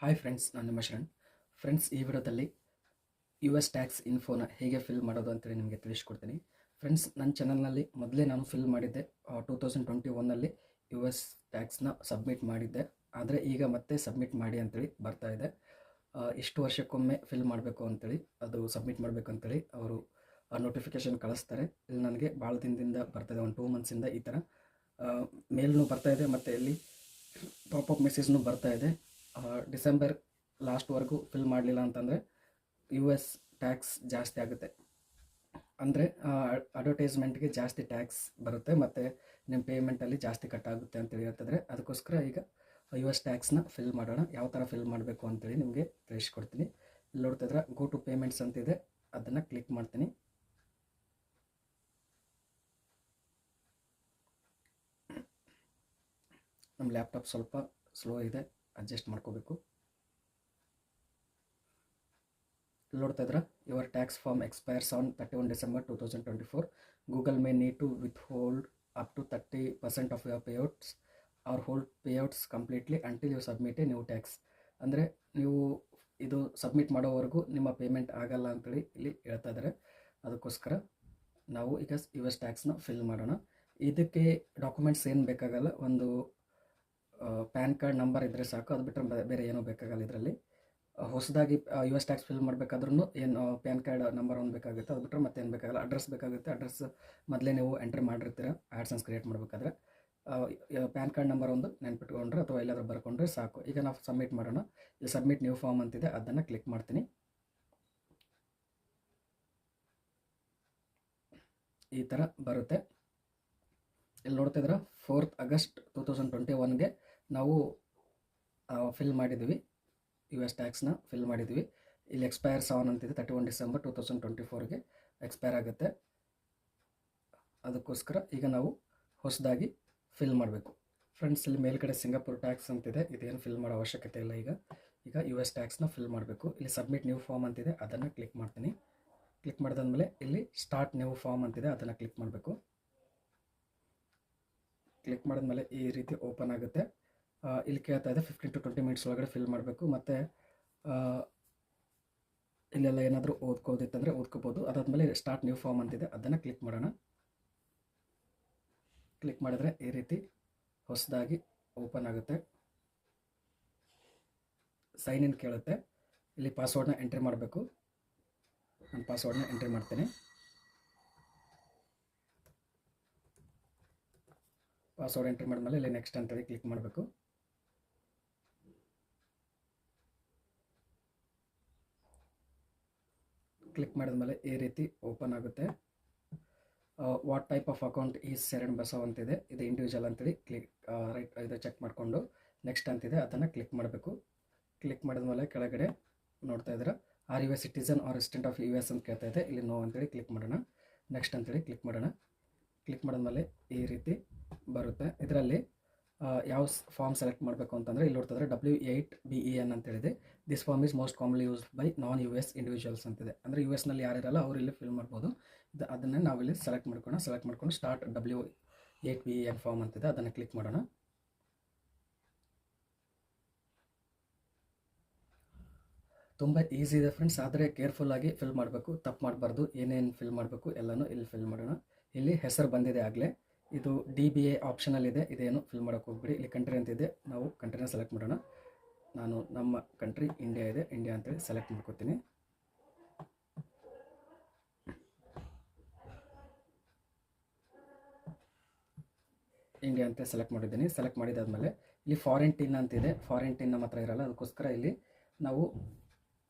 Hi friends, ನಾನು ನಿಮ್ಮ Sharan. Friends, ಈ ವಿಡಿಯೋದಲ್ಲಿ ಯು ಎಸ್ ಟ್ಯಾಕ್ಸ್ ಇನ್ಫೋನ ಹೇಗೆ ಫಿಲ್ ಮಾಡೋದು ಅಂತೇಳಿ ನಿಮಗೆ ತಿಳಿಸ್ಕೊಡ್ತೀನಿ. ಫ್ರೆಂಡ್ಸ್, ನನ್ನ ಚಾನಲ್ನಲ್ಲಿ ಮೊದಲೇ ನಾನು ಫಿಲ್ ಮಾಡಿದ್ದೆ. 2021ನಲ್ಲಿ ಯು ಎಸ್ ಟ್ಯಾಕ್ಸ್ನ ಸಬ್ಮಿಟ್ ಮಾಡಿದ್ದೆ. ಆದರೆ ಈಗ ಮತ್ತೆ ಸಬ್ಮಿಟ್ ಮಾಡಿ ಅಂತೇಳಿ ಬರ್ತಾ ಇದೆ. ಇಷ್ಟು ವರ್ಷಕ್ಕೊಮ್ಮೆ ಫಿಲ್ ಮಾಡಬೇಕು ಅಂತೇಳಿ, ಅದು ಸಬ್ಮಿಟ್ ಮಾಡಬೇಕು ಅಂತೇಳಿ ಅವರು ನೋಟಿಫಿಕೇಷನ್ ಕಳಿಸ್ತಾರೆ. ಇಲ್ಲಿ ನನಗೆ ಭಾಳ ದಿನದಿಂದ ಬರ್ತಾಯಿದೆ, ಒಂದು 2 ಮಂತ್ಸಿಂದ ಈ ಥರ ಮೇಲ್ನೂ ಬರ್ತಾಯಿದೆ ಮತ್ತು ಇಲ್ಲಿ ಪಾಪಪ್ ಮೆಸೇಜ್ನೂ ಬರ್ತಾಯಿದೆ. ಡಿಸೆಂಬರ್ ಲಾಸ್ಟ್ವರೆಗೂ ಫಿಲ್ ಮಾಡಲಿಲ್ಲ ಅಂತಂದರೆ ಯು ಎಸ್ ಟ್ಯಾಕ್ಸ್ ಜಾಸ್ತಿ ಆಗುತ್ತೆ. ಅಂದರೆ ಅಡ್ವರ್ಟೈಸ್ಮೆಂಟ್ಗೆ ಜಾಸ್ತಿ ಟ್ಯಾಕ್ಸ್ ಬರುತ್ತೆ ಮತ್ತು ನಿಮ್ಮ ಪೇಮೆಂಟಲ್ಲಿ ಜಾಸ್ತಿ ಕಟ್ಟಾಗುತ್ತೆ ಅಂತೇಳಿ ಹೇಳ್ತಿದ್ರೆ, ಅದಕ್ಕೋಸ್ಕರ ಈಗ ಯು ಎಸ್ ಟ್ಯಾಕ್ಸ್ನ ಫಿಲ್ ಮಾಡೋಣ. ಯಾವ ಥರ ಫಿಲ್ ಮಾಡಬೇಕು ಅಂತೇಳಿ ನಿಮಗೆ ತಿಳಿಸ್ಕೊಡ್ತೀನಿ. ಇಲ್ಲಿ ನೋಡ್ತಿದ್ರೆ ಗೋ ಟು ಪೇಮೆಂಟ್ಸ್ ಅಂತಿದೆ, ಅದನ್ನು ಕ್ಲಿಕ್ ಮಾಡ್ತೀನಿ. ನಮ್ಮ ಲ್ಯಾಪ್ಟಾಪ್ ಸ್ವಲ್ಪ ಸ್ಲೋ ಇದೆ, ಅಡ್ಜಸ್ಟ್ ಮಾಡ್ಕೋಬೇಕು. ನೋಡ್ತಾ ಇದ್ರೆ your tax form expires on 31 December 2024. Google may need to withhold up to 30% of your payouts or hold payouts completely until you submit a new tax. ಅಂದರೆ ನೀವು ಇದು ಸಬ್ಮಿಟ್ ಮಾಡೋವರೆಗೂ ನಿಮ್ಮ payment ಆಗಲ್ಲ ಅಂತೇಳಿ ಇಲ್ಲಿ ಹೇಳ್ತಾ ಇದ್ದಾರೆ. ಅದಕ್ಕೋಸ್ಕರ ನಾವು ಈಗ ಯು ಎಸ್ ಟ್ಯಾಕ್ಸ್ನ ಫಿಲ್ ಮಾಡೋಣ. ಇದಕ್ಕೆ ಡಾಕ್ಯುಮೆಂಟ್ಸ್ ಏನು ಬೇಕಾಗಲ್ಲ, ಒಂದು ಪ್ಯಾನ್ ಕಾರ್ಡ್ ನಂಬರ್ ಇದ್ದರೆ ಸಾಕು, ಅದು ಬಿಟ್ಟರೆ ಬೇರೆ ಏನೂ ಬೇಕಾಗಲ್ಲ. ಇದರಲ್ಲಿ ಹೊಸದಾಗಿ ಯು ಎಸ್ ಟ್ಯಾಕ್ಸ್ ಫಿಲ್ ಮಾಡಬೇಕಾದ್ರೂ ಏನು ಪ್ಯಾನ್ ಕಾರ್ಡ್ ನಂಬರ್ ಒಂದು ಬೇಕಾಗುತ್ತೆ, ಅದು ಬಿಟ್ಟರೆ ಮತ್ತೇನು ಬೇಕಾಗಲ್ಲ. ಅಡ್ರೆಸ್ ಬೇಕಾಗುತ್ತೆ, ಅಡ್ರೆಸ್ ಮೊದಲೇ ನೀವು ಎಂಟ್ರಿ ಮಾಡಿರ್ತೀರ ಆ್ಯಡ್ಸೆನ್ಸ್ ಕ್ರಿಯೇಟ್ ಮಾಡಬೇಕಾದ್ರೆ. ಪ್ಯಾನ್ ಕಾರ್ಡ್ ನಂಬರ್ ಒಂದು ನೆನ್ಪಿಟ್ಕೊಂಡ್ರೆ ಅಥವಾ ಎಲ್ಲಾದರೂ ಬರ್ಕೊಂಡ್ರೆ ಸಾಕು. ಈಗ ನಾವು ಸಬ್ಮಿಟ್ ಮಾಡೋಣ. ಇಲ್ಲಿ ಸಬ್ಮಿಟ್ ನ್ಯೂ ಫಾರ್ಮ್ ಅಂತಿದೆ, ಅದನ್ನು ಕ್ಲಿಕ್ ಮಾಡ್ತೀನಿ. ಈ ಥರ ಬರುತ್ತೆ. ಇಲ್ಲಿ ನೋಡ್ತಿದ್ರೆ 4th August 2021ಗೆ ನಾವು ಫಿಲ್ ಮಾಡಿದ್ವಿ, ಯು ಎಸ್ ಟ್ಯಾಕ್ಸ್ನ ಫಿಲ್ ಮಾಡಿದ್ವಿ. ಇಲ್ಲಿ ಎಕ್ಸ್ಪೈರ್ಸ್ ಆನ್ ಅಂತಿದೆ, 31 December 2024ಗೆ ಎಕ್ಸ್ಪೈರ್ ಆಗುತ್ತೆ. ಅದಕ್ಕೋಸ್ಕರ ಈಗ ನಾವು ಹೊಸದಾಗಿ ಫಿಲ್ ಮಾಡಬೇಕು. ಫ್ರೆಂಡ್ಸ್, ಇಲ್ಲಿ ಮೇಲ್ಗಡೆ ಸಿಂಗಾಪುರ್ ಟ್ಯಾಕ್ಸ್ ಅಂತಿದೆ, ಇದೇನು ಫಿಲ್ ಮಾಡೋ ಅವಶ್ಯಕತೆ ಇಲ್ಲ. ಈಗ ಯು ಎಸ್ ಟ್ಯಾಕ್ಸ್ನ ಫಿಲ್ ಮಾಡಬೇಕು. ಇಲ್ಲಿ ಸಬ್ಮಿಟ್ ನ್ಯೂ ಫಾರ್ಮ್ ಅಂತಿದೆ, ಅದನ್ನು ಕ್ಲಿಕ್ ಮಾಡ್ತೀನಿ. ಕ್ಲಿಕ್ ಮಾಡಿದಾದ್ಮೇಲೆ ಇಲ್ಲಿ ಸ್ಟಾರ್ಟ್ ನ್ಯೂ ಫಾರ್ಮ್ ಅಂತಿದೆ, ಅದನ್ನು ಕ್ಲಿಕ್ ಮಾಡಬೇಕು. ಕ್ಲಿಕ್ ಮಾಡಿದ್ಮೇಲೆ ಈ ರೀತಿ ಓಪನ್ ಆಗುತ್ತೆ. ಇಲ್ಲಿ ಕೇಳ್ತಾ ಇದೆ 15 to 20 minutes ಒಳಗಡೆ ಫಿಲ್ ಮಾಡಬೇಕು. ಮತ್ತು ಇಲ್ಲೆಲ್ಲ ಏನಾದರೂ ಓದ್ಕೋದಿತ್ತಂದರೆ ಓದ್ಕೋಬೋದು. ಅದಾದಮೇಲೆ ಸ್ಟಾರ್ಟ್ ನ್ಯೂ ಫಾರ್ಮ್ ಅಂತಿದೆ, ಅದನ್ನು ಕ್ಲಿಕ್ ಮಾಡೋಣ. ಕ್ಲಿಕ್ ಮಾಡಿದ್ರೆ ಈ ರೀತಿ ಹೊಸದಾಗಿ ಓಪನ್ ಆಗುತ್ತೆ. ಸೈನ್ ಇನ್ ಕೇಳುತ್ತೆ. ಇಲ್ಲಿ ಪಾಸ್ವರ್ಡ್ನ ಎಂಟ್ರಿ ಮಾಡಬೇಕು. ನಾನು ಪಾಸ್ವರ್ಡ್ನ ಎಂಟ್ರಿ ಮಾಡ್ತೀನಿ. ಪಾಸ್ವರ್ಡ್ ಎಂಟ್ರಿ ಮಾಡಿದ್ಮೇಲೆ ಇಲ್ಲಿ ನೆಕ್ಸ್ಟ್ ಅಂತೇಳಿ ಕ್ಲಿಕ್ ಮಾಡಬೇಕು. ಕ್ಲಿಕ್ ಮಾಡಿದ್ಮೇಲೆ ಈ ರೀತಿ ಓಪನ್ ಆಗುತ್ತೆ. What type of account is Sharan Basav ಅಂತಿದೆ, ಇದು ಇಂಡಿವಿಜುವಲ್ ಅಂತೇಳಿ ಕ್ಲಿಕ್ ರೈಟ್ ಇದು ಚೆಕ್ ಮಾಡಿಕೊಂಡು ನೆಕ್ಸ್ಟ್ ಅಂತಿದೆ, ಅದನ್ನು ಕ್ಲಿಕ್ ಮಾಡಬೇಕು. ಕ್ಲಿಕ್ ಮಾಡಿದ್ಮೇಲೆ ಕೆಳಗಡೆ ನೋಡ್ತಾ ಇದ್ರೆ are U A citizen R resident of U S ಅಂತ ಕೇಳ್ತಾ ಇದೆ. ಇಲ್ಲಿ ನೋ ಅಂತೇಳಿ ಕ್ಲಿಕ್ ಮಾಡೋಣ. ನೆಕ್ಸ್ಟ್ ಅಂತೇಳಿ ಕ್ಲಿಕ್ ಮಾಡೋಣ. ಕ್ಲಿಕ್ ಮಾಡಿದ್ಮೇಲೆ ಈ ರೀತಿ ಬರುತ್ತೆ. ಇದರಲ್ಲಿ ಯಾವ ಫಾರ್ಮ್ ಸೆಲೆಕ್ಟ್ ಮಾಡಬೇಕು ಅಂತಂದರೆ ಇಲ್ಲಿ ನೋಡ್ತಿದ್ರೆ W8BEN ಅಂತೇಳಿದೆ. This form is most commonly used by non U S individuals ಅಂತಿದೆ. ಅಂದರೆ ಯು ಎಸ್ನಲ್ಲಿ ಯಾರಿರಲ್ಲ ಅವರು ಇಲ್ಲಿ ಫಿಲ್ ಮಾಡ್ಬೋದು. ಅದನ್ನು ನಾವಿಲ್ಲಿ ಸೆಲೆಕ್ಟ್ ಮಾಡ್ಕೊಂಡು ಸ್ಟಾರ್ಟ್ W8BEN ಫಾರ್ಮ್ ಅಂತಿದೆ, ಅದನ್ನು ಕ್ಲಿಕ್ ಮಾಡೋಣ. ತುಂಬ ಈಸಿ ಇದೆ ಫ್ರೆಂಡ್ಸ್, ಆದರೆ ಕೇರ್ಫುಲ್ಲಾಗಿ ಫಿಲ್ ಮಾಡಬೇಕು, ತಪ್ಪು ಮಾಡಬಾರ್ದು. ಏನೇನು ಫಿಲ್ ಮಾಡಬೇಕು ಎಲ್ಲನೂ ಇಲ್ಲಿ ಫಿಲ್ ಮಾಡೋಣ. ಇಲ್ಲಿ ಹೆಸರು ಬಂದಿದೆ ಆಗಲೇ, ಇದು DBA ಆಪ್ಷನಲ್ ಇದೆ, ಇದೇನು ಫಿಲ್ ಮಾಡೋಕ್ಕೆ ಹೋಗ್ಬಿಡಿ. ಇಲ್ಲಿ ಕಂಟ್ರಿ ಅಂತಿದೆ, ನಾವು ಕಂಟ್ರಿನ ಸೆಲೆಕ್ಟ್ ಮಾಡೋಣ. ನಾನು ನಮ್ಮ ಕಂಟ್ರಿ ಇಂಡಿಯಾ ಇದೆ, ಇಂಡಿಯಾ ಅಂತೇಳಿ ಸೆಲೆಕ್ಟ್ ಮಾಡ್ಕೊತೀನಿ. ಇಂಡಿಯಾ ಅಂತ ಸೆಲೆಕ್ಟ್ ಮಾಡಿದ್ದೀನಿ. ಸೆಲೆಕ್ಟ್ ಮಾಡಿದಾದ್ಮೇಲೆ ಇಲ್ಲಿ ಫಾರಿನ್ ಟಿನ್ ಅಂತಿದೆ, ಫಾರಿನ್ ಟಿನ್ ನಮ್ಮ ಹತ್ರ ಇರಲ್ಲ, ಅದಕ್ಕೋಸ್ಕರ ಇಲ್ಲಿ ನಾವು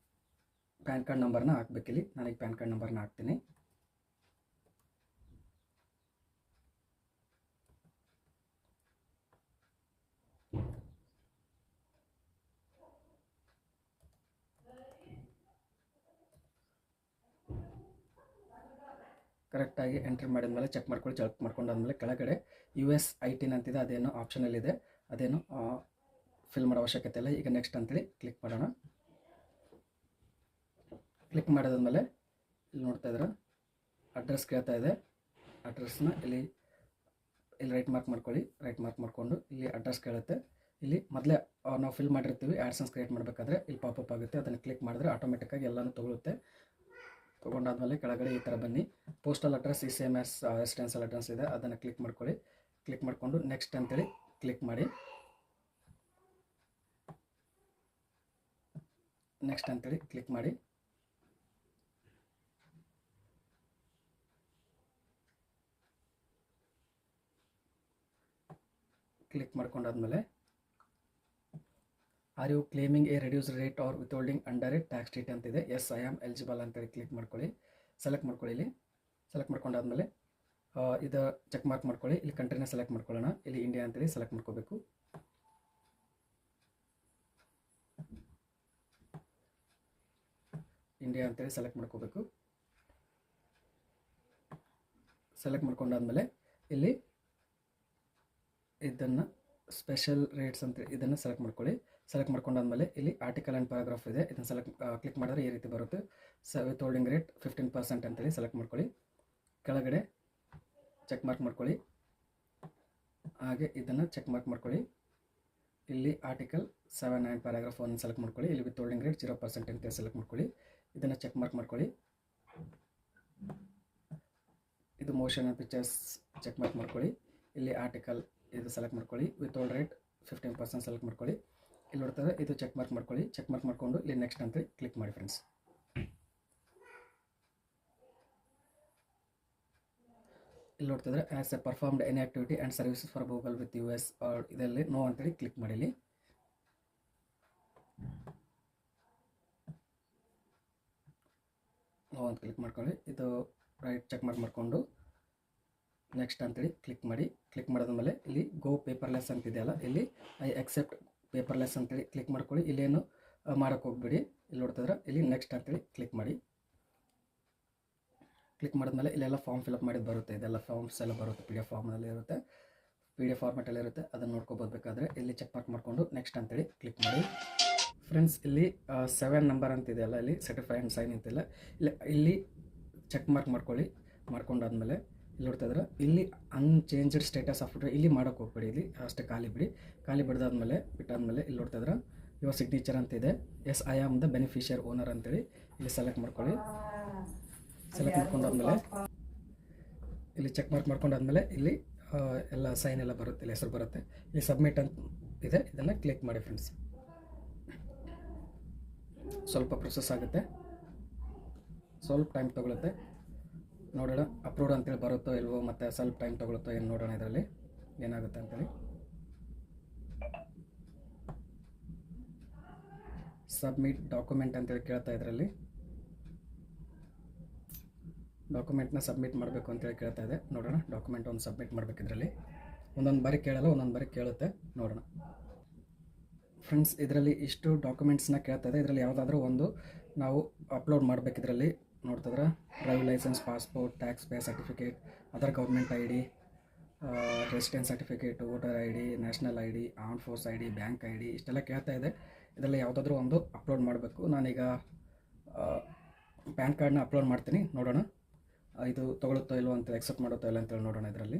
ಪ್ಯಾನ್ ಕಾರ್ಡ್ ನಂಬರ್ನ ಹಾಕ್ಬೇಕಿಲ್ಲಿ. ನನಗೆ ಪ್ಯಾನ್ ಕಾರ್ಡ್ ನಂಬರ್ನ ಹಾಕ್ತೀನಿ. ಕರೆಕ್ಟಾಗಿ ಎಂಟ್ರಿ ಮಾಡಿದ್ಮೇಲೆ ಚೆಕ್ ಮಾಡ್ಕೊಂಡಾದ್ಮೇಲೆ ಕೆಳಗಡೆ US18 ಅಂತಿದೆ, ಅದೇನೋ ಆಪ್ಷನಲ್ಲಿದೆ, ಅದೇನು ಫಿಲ್ ಮಾಡೋ ಅವಶ್ಯಕತೆ ಇಲ್ಲ. ಈಗ ನೆಕ್ಸ್ಟ್ ಅಂತೇಳಿ ಕ್ಲಿಕ್ ಮಾಡೋಣ. ಕ್ಲಿಕ್ ಮಾಡಿದಾದ್ಮೇಲೆ ಇಲ್ಲಿ ನೋಡ್ತಾ ಇದ್ರೆ ಅಡ್ರೆಸ್ ಕೇಳ್ತಾ ಇದೆ. ಅಡ್ರೆಸ್ನ ಇಲ್ಲಿ ರೈಟ್ ಮಾರ್ಕ್ ಮಾಡ್ಕೊಳ್ಳಿ. ರೈಟ್ ಮಾರ್ಕ್ ಮಾಡಿಕೊಂಡು ಇಲ್ಲಿ ಅಡ್ರೆಸ್ ಕೇಳುತ್ತೆ. ಇಲ್ಲಿ ಮೊದಲೇ ನಾವು ಫಿಲ್ ಮಾಡಿರ್ತೀವಿ ಆ್ಯಡ್ಸನ್ಸ್ ಕ್ರಿಯೇಟ್ ಮಾಡಬೇಕಾದ್ರೆ ಇಲ್ಲಿ ಪಾಪಪ್ ಆಗುತ್ತೆ, ಅದನ್ನು ಕ್ಲಿಕ್ ಮಾಡಿದ್ರೆ ಆಟೋಮೆಟಿಕ್ಕಾಗಿ ಎಲ್ಲನೂ ತೊಗೊಳುತ್ತೆ. ತೊಗೊಂಡಾದ್ಮೇಲೆ ಕೆಳಗಡೆ ಈ ಥರ ಬನ್ನಿ. ಪೋಸ್ಟಲ್ ಅಡ್ರೆಸ್ ಈ ಸೇಮ್ ಆಸ್ ರೆಸಿಡೆನ್ಷಿಯಲ್ ಅಡ್ರೆಸ್ ಇದೆ, ಅದನ್ನು ಕ್ಲಿಕ್ ಮಾಡ್ಕೊಳ್ಳಿ. ಕ್ಲಿಕ್ ಮಾಡಿಕೊಂಡು ನೆಕ್ಸ್ಟ್ ಅಂತೇಳಿ ಕ್ಲಿಕ್ ಮಾಡಿ. ನೆಕ್ಸ್ಟ್ ಅಂತೇಳಿ ಕ್ಲಿಕ್ ಮಾಡಿ. ಕ್ಲಿಕ್ ಮಾಡ್ಕೊಂಡಾದ್ಮೇಲೆ are you claiming a reduce rate or withholding under a tax ಡೀಟ್ ಅಂತಿದೆ. ಎಸ್ ಐ ಆಮ್ ಎಲಿಜಿಬಲ್ ಅಂತೇಳಿ ಕ್ಲಿಕ್ ಮಾಡ್ಕೊಳ್ಳಿ. ಸೆಲೆಕ್ಟ್ ಮಾಡ್ಕೊಳ್ಳಿ. ಇಲ್ಲಿ ಸೆಲೆಕ್ಟ್ ಮಾಡ್ಕೊಂಡಾದ್ಮೇಲೆ ಇದು ಚೆಕ್ ಮಾರ್ಕ್ ಮಾಡ್ಕೊಳ್ಳಿ. ಇಲ್ಲಿ ಕಂಟ್ರಿನ ಸೆಲೆಕ್ಟ್ ಮಾಡ್ಕೊಳ್ಳೋಣ. ಇಲ್ಲಿ ಇಂಡಿಯಾ ಅಂತೇಳಿ ಸೆಲೆಕ್ಟ್ ಮಾಡ್ಕೋಬೇಕು. ಇಂಡಿಯಾ ಅಂತೇಳಿ ಸೆಲೆಕ್ಟ್ ಮಾಡ್ಕೋಬೇಕು. ಸೆಲೆಕ್ಟ್ ಮಾಡ್ಕೊಂಡಾದ್ಮೇಲೆ ಇಲ್ಲಿ ಇದನ್ನು ಸ್ಪೆಷಲ್ ರೇಟ್ಸ್ ಅಂತೇಳಿ ಇದನ್ನು ಸೆಲೆಕ್ಟ್ ಮಾಡ್ಕೊಳ್ಳಿ. ಸೆಲೆಕ್ಟ್ ಮಾಡ್ಕೊಂಡಾದ್ಮೇಲೆ ಇಲ್ಲಿ ಆರ್ಟಿಕಲ್ ಆ್ಯಂಡ್ ಪ್ಯಾರಾಗ್ರಾಫ್ ಇದೆ, ಇದನ್ನು ಕ್ಲಿಕ್ ಮಾಡಿದ್ರೆ ಈ ರೀತಿ ಬರುತ್ತೆ. ವಿತ್ಹೋಲ್ಡಿಂಗ್ ರೇಟ್ 15% ಅಂತೇಳಿ ಸೆಲೆಕ್ಟ್ ಮಾಡ್ಕೊಳ್ಳಿ. ಕೆಳಗಡೆ ಚೆಕ್ ಮಾರ್ಕ್ ಮಾಡ್ಕೊಳ್ಳಿ. ಹಾಗೆ ಇದನ್ನು ಚೆಕ್ ಮಾರ್ಕ್ ಮಾಡ್ಕೊಳ್ಳಿ. ಇಲ್ಲಿ ಆರ್ಟಿಕಲ್ 7 ಆ್ಯಂಡ್ ಪ್ಯಾರಾಗ್ರಾಫ್ 1 ಸೆಲೆಕ್ಟ್ ಮಾಡ್ಕೊಳ್ಳಿ. ಇಲ್ಲಿ ವಿತ್ಹೋಲ್ಡಿಂಗ್ ರೇಟ್ 0% ಅಂತ ಸೆಲೆಕ್ಟ್ ಮಾಡ್ಕೊಳ್ಳಿ. ಇದನ್ನು ಚೆಕ್ ಮಾರ್ಕ್ ಮಾಡ್ಕೊಳ್ಳಿ. ಇದು motion and pictures check mark ಮಾಡ್ಕೊಳ್ಳಿ. ಇಲ್ಲಿ ಆರ್ಟಿಕಲ್ ಇದು ಸೆಲೆಕ್ಟ್ ಮಾಡ್ಕೊಳ್ಳಿ. ವಿತ್ಹೋಲ್ಡ್ ರೇಟ್ 15% ಸೆಲೆಕ್ಟ್ ಮಾಡ್ಕೊಳ್ಳಿ. ಇಲ್ಲಿ ನೋಡ್ತಾರೆ ಇದು ಚೆಕ್ ಮಾರ್ಕ್ ಮಾಡ್ಕೊಳ್ಳಿ. ಚೆಕ್ ಮಾರ್ಕ್ ಮಾಡಿಕೊಂಡು ಇಲ್ಲಿ ನೆಕ್ಸ್ಟ್ ಅಂತ ಕ್ಲಿಕ್ ಮಾಡಿ ಫ್ರೆಂಡ್ಸ್. ಇಲ್ಲಿ ನೋಡ್ತಿದ್ರೆ as A performed any activity and services for Google with US ಇದರಲ್ಲಿ ನೋ ಅಂತೇಳಿ ಕ್ಲಿಕ್ ಮಾಡಿ. ನೋ ಅಂತ ಕ್ಲಿಕ್ ಮಾಡ್ಕೊಳ್ಳಿ. ಇದು ರೈಟ್ ಚೆಕ್ ಮಾರ್ಕ್ ಮಾಡಿಕೊಂಡು ನೆಕ್ಸ್ಟ್ ಅಂತೇಳಿ ಕ್ಲಿಕ್ ಮಾಡಿ. ಕ್ಲಿಕ್ ಮಾಡಿದ್ಮೇಲೆ ಇಲ್ಲಿ ಗೋ ಪೇಪರ್ಲೆಸ್ ಅಂತಿದೆಯಲ್ಲ, ಇಲ್ಲಿ ಐ ಅಕ್ಸೆಪ್ಟ್ ಪೇಪರ್ಲೆಸ್ ಅಂತೇಳಿ ಕ್ಲಿಕ್ ಮಾಡ್ಕೊಳ್ಳಿ. ಇಲ್ಲೇನು ಮಾಡೋಕ್ಕೆ ಹೋಗ್ಬೇಡಿ. ಇಲ್ಲಿ ನೋಡ್ತಿದ್ರೆ ಇಲ್ಲಿ ನೆಕ್ಸ್ಟ್ ಅಂತೇಳಿ ಕ್ಲಿಕ್ ಮಾಡಿ. ಕ್ಲಿಕ್ ಮಾಡಿದ್ಮೇಲೆ ಇಲ್ಲೆಲ್ಲ ಫಾರ್ಮ್ ಫಿಲಪ್ ಮಾಡಿದ್ದು ಬರುತ್ತೆ. ಇದೆಲ್ಲ ಫಾರ್ಮ್ಸ್ ಎಲ್ಲ ಬರುತ್ತೆ, PDF ಫಾರ್ಮಲ್ಲಿ ಇರುತ್ತೆ, PDF ಫಾರ್ಮೆಟಲ್ಲಿ ಇರುತ್ತೆ. ಅದನ್ನು ನೋಡ್ಕೋಬೇಕಾದ್ರೆ ಇಲ್ಲಿ ಚೆಕ್ ಮಾರ್ಕ್ ಮಾಡಿಕೊಂಡು ನೆಕ್ಸ್ಟ್ ಅಂತೇಳಿ ಕ್ಲಿಕ್ ಮಾಡಿ. ಫ್ರೆಂಡ್ಸ್ ಇಲ್ಲಿ 7 ನಂಬರ್ ಅಂತಿದೆಯಲ್ಲ, ಇಲ್ಲಿ ಸರ್ಟಿಫೈ ಆ್ಯಂಡ್ ಸೈನ್ ಅಂತಿಲ್ಲ, ಇಲ್ಲಿ ಚೆಕ್ ಮಾರ್ಕ್ ಮಾಡ್ಕೊಳ್ಳಿ. ಮಾಡ್ಕೊಂಡಾದ್ಮೇಲೆ ಇಲ್ಲಿ ನೋಡ್ತಾಯಿದ್ರೆ ಇಲ್ಲಿ ಅನ್ಚೇಂಜ್ಡ್ ಸ್ಟೇಟಸ್ ಆಫ್ ಇಲ್ಲಿ ಮಾಡೋಕ್ಕೆ ಹೋಗ್ಬೇಡಿ. ಇಲ್ಲಿ ಅಷ್ಟೇ ಖಾಲಿ ಬಿಡಿ. ಖಾಲಿ ಬಿಟ್ಟಾದ್ಮೇಲೆ ಇಲ್ಲಿ ನೋಡ್ತಾಯಿದ್ರೆ ಯುವರ್ ಸಿಗ್ನೇಚರ್ ಅಂತಿದೆ. Yes I am the beneficiary owner ಅಂತೇಳಿ ಇಲ್ಲಿ ಸೆಲೆಕ್ಟ್ ಮಾಡ್ಕೊಳ್ಳಿ. ಸೆಲೆಕ್ಟ್ ಮಾಡ್ಕೊಂಡಾದ್ಮೇಲೆ ಇಲ್ಲಿ ಚೆಕ್ ಮಾರ್ಕ್ ಮಾಡ್ಕೊಂಡಾದ್ಮೇಲೆ ಇಲ್ಲಿ ಎಲ್ಲ ಸೈನ್ ಎಲ್ಲ ಬರುತ್ತೆ, ಇಲ್ಲಿ ಹೆಸರು ಬರುತ್ತೆ. ಇಲ್ಲಿ ಸಬ್ಮಿಟ್ ಅಂತ ಇದೆ, ಇದನ್ನು ಕ್ಲಿಕ್ ಮಾಡಿ ಫ್ರೆಂಡ್ಸ್. ಸ್ವಲ್ಪ ಪ್ರೊಸೆಸ್ ಆಗುತ್ತೆ, ಸ್ವಲ್ಪ ಟೈಮ್ ತೊಗೊಳುತ್ತೆ. ನೋಡೋಣ ಅಪ್ರೂವ್ಡ್ ಅಂತೇಳಿ ಬರುತ್ತೋ ಇಲ್ವೋ, ಮತ್ತು ಸ್ವಲ್ಪ ಟೈಮ್ ತೊಗೊಳುತ್ತೋ ಏನು ನೋಡೋಣ ಇದರಲ್ಲಿ ಏನಾಗುತ್ತೆ ಅಂತೇಳಿ. ಸಬ್ಮಿಟ್ ಡಾಕ್ಯುಮೆಂಟ್ ಅಂತೇಳಿ ಕೇಳ್ತಾ ಇದರಲ್ಲಿ ಡಾಕ್ಯುಮೆಂಟ್ನ ಸಬ್ಮಿಟ್ ಮಾಡಬೇಕು ಅಂತೇಳಿ ಕೇಳ್ತಾ ಇದೆ. ನೋಡೋಣ ಡಾಕ್ಯುಮೆಂಟ್ ಒಂದು ಸಬ್ಮಿಟ್ ಮಾಡಬೇಕು. ಇದರಲ್ಲಿ ಒಂದೊಂದು ಬಾರಿ ಕೇಳಲ್ಲ, ಒಂದೊಂದು ಬಾರಿ ಕೇಳುತ್ತೆ. ನೋಡೋಣ ಫ್ರೆಂಡ್ಸ್, ಇದರಲ್ಲಿ ಇಷ್ಟು ಡಾಕ್ಯುಮೆಂಟ್ಸ್ನ ಕೇಳ್ತಾ ಇದೆ. ಇದರಲ್ಲಿ ಯಾವುದಾದ್ರೂ ಒಂದು ನಾವು ಅಪ್ಲೋಡ್ ಮಾಡಬೇಕು. ಇದರಲ್ಲಿ ನೋಡ್ತಿದ್ರೆ drive licence, passport, tax pay certificate, other government ID, residence certificate, voter ID, national ID, arm force ID, bank ID ಇಷ್ಟೆಲ್ಲ ಕೇಳ್ತಾ ಇದೆ. ಇದರಲ್ಲಿ ಯಾವುದಾದ್ರೂ ಒಂದು ಅಪ್ಲೋಡ್ ಮಾಡಬೇಕು. ನಾನೀಗ ಪ್ಯಾನ್ ಕಾರ್ಡ್ನ ಅಪ್ಲೋಡ್ ಮಾಡ್ತೀನಿ. ನೋಡೋಣ ಇದು ತೊಗೊಳುತ್ತೋ ಇಲ್ವೋ ಅಂತ, ಎಕ್ಸೆಪ್ಟ್ ಮಾಡುತ್ತೋ ಇಲ್ಲ ಅಂತೇಳಿ ನೋಡೋಣ ಇದರಲ್ಲಿ.